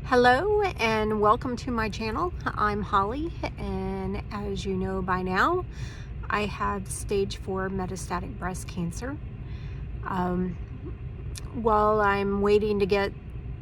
Hello and welcome to my channel. I'm Holly, and as you know by now, I have stage 4 metastatic breast cancer. While I'm waiting to get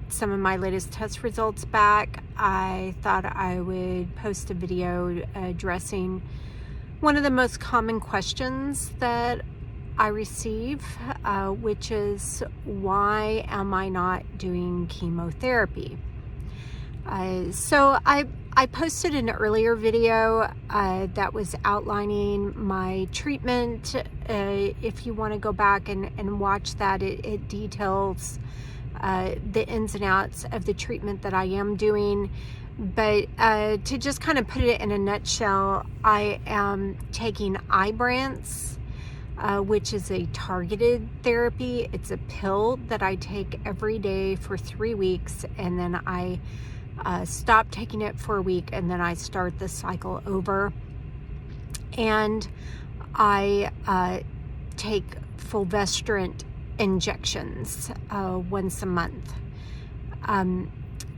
some of my latest test results back, I thought I would post a video addressing one of the most common questions that I receive, which is, why am I not doing chemotherapy? So I posted an earlier video that was outlining my treatment. If you want to go back and watch that, it details the ins and outs of the treatment that I am doing. But to just kind of put it in a nutshell, I am taking Ibrance, which is a targeted therapy. It's a pill that I take every day for 3 weeks, and then I stop taking it for a week, and then I start the cycle over. And I take fulvestrant injections once a month.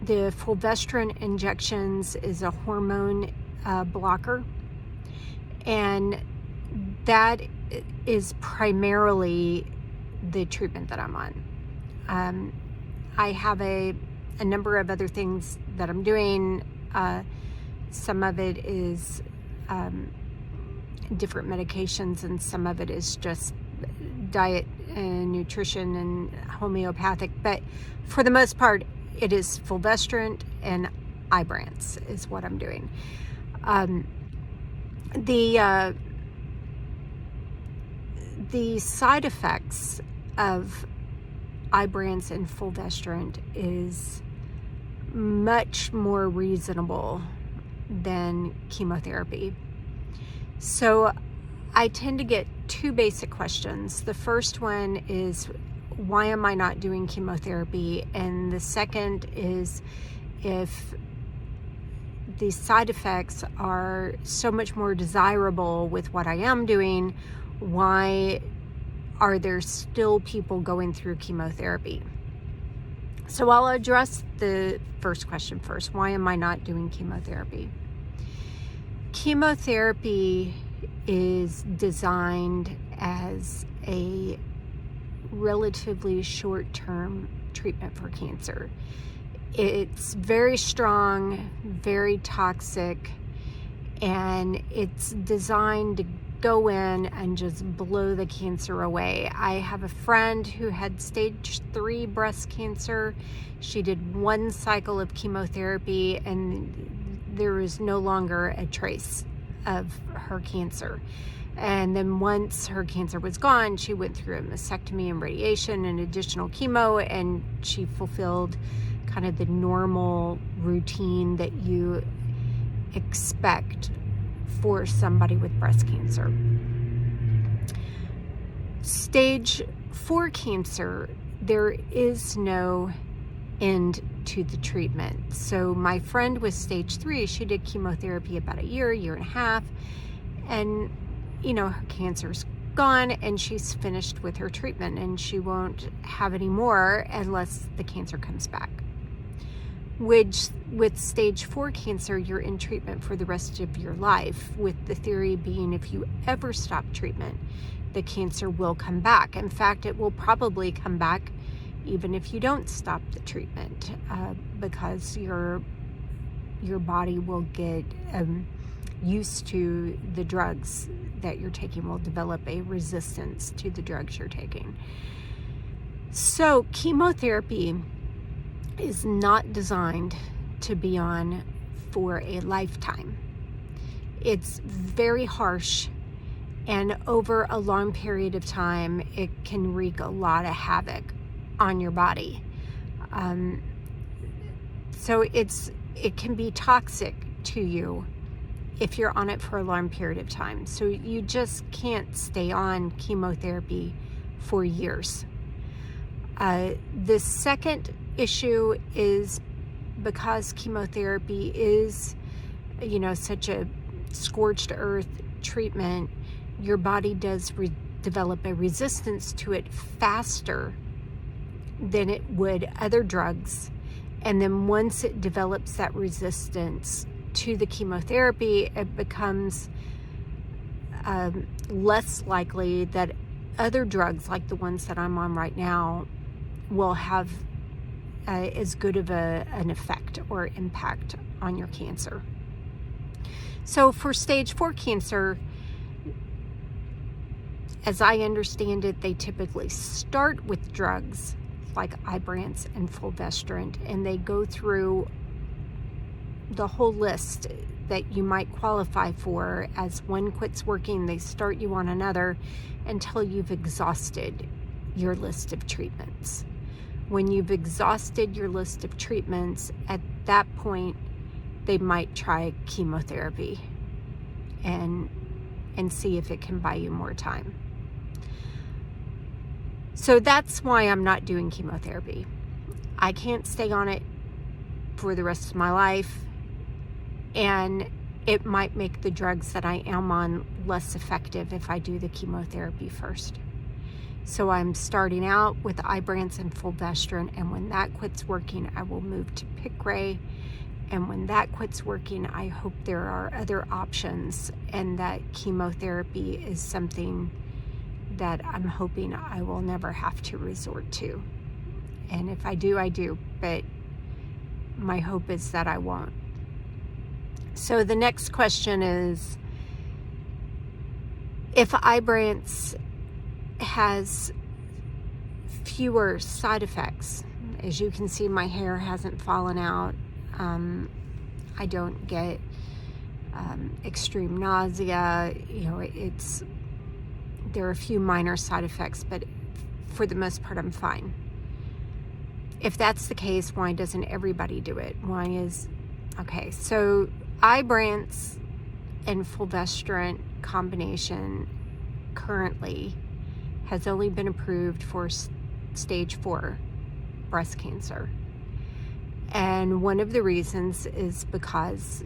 The fulvestrant injections is a hormone blocker, and that is primarily the treatment that I'm on. I have a number of other things that I'm doing. Some of it is different medications, and some of it is just diet and nutrition and homeopathic. But for the most part, it is fulvestrant and Ibrance is what I'm doing. The side effects of Ibrance and fulvestrant is much more reasonable than chemotherapy. So I tend to get two basic questions. The first one is, why am I not doing chemotherapy? And the second is, if the side effects are so much more desirable with what I am doing, why are there still people going through chemotherapy? So I'll address the first question first. Why am I not doing chemotherapy? Chemotherapy is designed as a relatively short-term treatment for cancer. It's very strong, very toxic, and it's designed to go in and just blow the cancer away. I have a friend who had stage 3 breast cancer. She did 1 cycle of chemotherapy, and there is no longer a trace of her cancer. And then once her cancer was gone, she went through a mastectomy and radiation and additional chemo, and she fulfilled kind of the normal routine that you expect for somebody with breast cancer. Stage 4 cancer, there is no end to the treatment. So my friend with stage 3, she did chemotherapy about a year and a half, and her cancer's gone, and she's finished with her treatment, and she won't have any more unless the cancer comes back. Which, with stage 4 cancer, you're in treatment for the rest of your life, with the theory being, if you ever stop treatment, the cancer will come back. In fact, it will probably come back even if you don't stop the treatment, because your body will get used to the drugs that you're taking, will develop a resistance to the drugs you're taking. So chemotherapy is not designed to be on for a lifetime. It's very harsh, and over a long period of time, it can wreak a lot of havoc on your body. So it can be toxic to you if you're on it for a long period of time. So you just can't stay on chemotherapy for years. The second issue is, because chemotherapy is, such a scorched earth treatment, your body does develop a resistance to it faster than it would other drugs, And then once it develops that resistance to the chemotherapy, it becomes less likely that other drugs like the ones that I'm on right now will have as good of an effect or impact on your cancer. So for stage 4 cancer, as I understand it, they typically start with drugs like Ibrance and fulvestrant, and they go through the whole list that you might qualify for. As one quits working, they start you on another until you've exhausted your list of treatments. When you've exhausted your list of treatments, at that point, they might try chemotherapy and see if it can buy you more time. So that's why I'm not doing chemotherapy. I can't stay on it for the rest of my life, and it might make the drugs that I am on less effective if I do the chemotherapy first. So I'm starting out with Ibrance and fulvestrant, and when that quits working, I will move to Piqray. And when that quits working, I hope there are other options, and that chemotherapy is something that I'm hoping I will never have to resort to. And if I do, I do, but my hope is that I won't. So the next question is, if Ibrance has fewer side effects, as you can see, my hair hasn't fallen out, I don't get extreme nausea, there are a few minor side effects, but for the most part, I'm fine. If that's the case, why doesn't everybody do it? Okay, so Ibrance and fulvestrant combination currently has only been approved for stage 4 breast cancer. And one of the reasons is because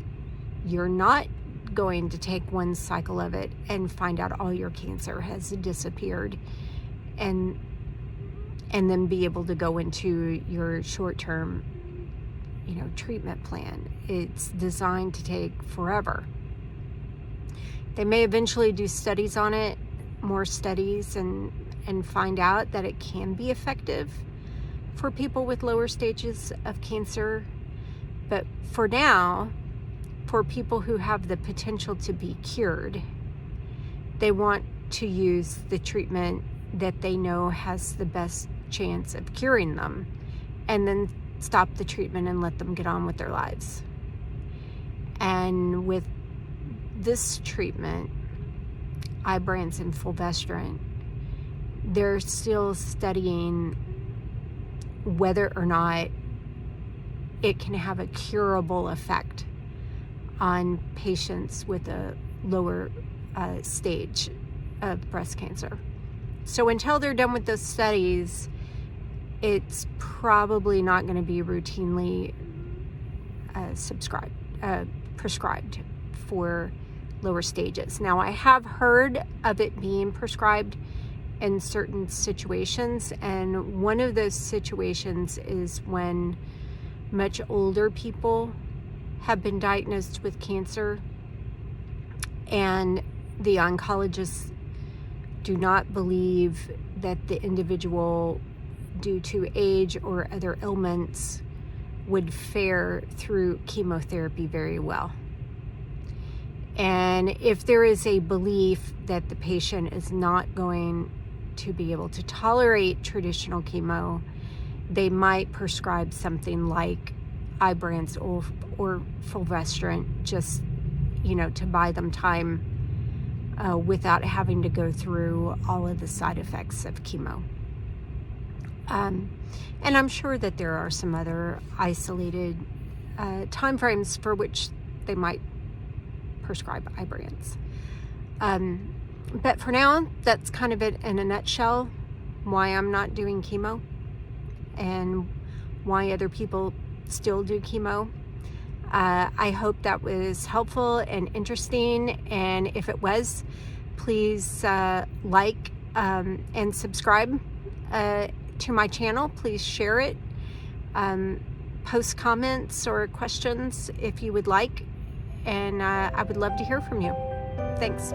you're not going to take one cycle of it and find out all your cancer has disappeared and then be able to go into your short-term treatment plan. It's designed to take forever. They may eventually do studies on it, more studies, and find out that it can be effective for people with lower stages of cancer. But for now, for people who have the potential to be cured, they want to use the treatment that they know has the best chance of curing them, and then stop the treatment and let them get on with their lives. And with this treatment, Ibrance and fulvestrant, they're still studying whether or not it can have a curable effect on patients with a lower stage of breast cancer. So until they're done with those studies, it's probably not going to be routinely prescribed for lower stages. Now, I have heard of it being prescribed in certain situations, and one of those situations is when much older people have been diagnosed with cancer and the oncologists do not believe that the individual, due to age or other ailments, would fare through chemotherapy very well. And if there is a belief that the patient is not going to be able to tolerate traditional chemo, they might prescribe something like Ibrance or fulvestrant, just to buy them time without having to go through all of the side effects of chemo. And I'm sure that there are some other isolated time frames for which they might prescribe Ibrance. But for now, that's kind of it in a nutshell, why I'm not doing chemo and why other people still do chemo. I hope that was helpful and interesting, and if it was, please like and subscribe to my channel. Please share it. post comments or questions if you would like, and I would love to hear from you. Thanks.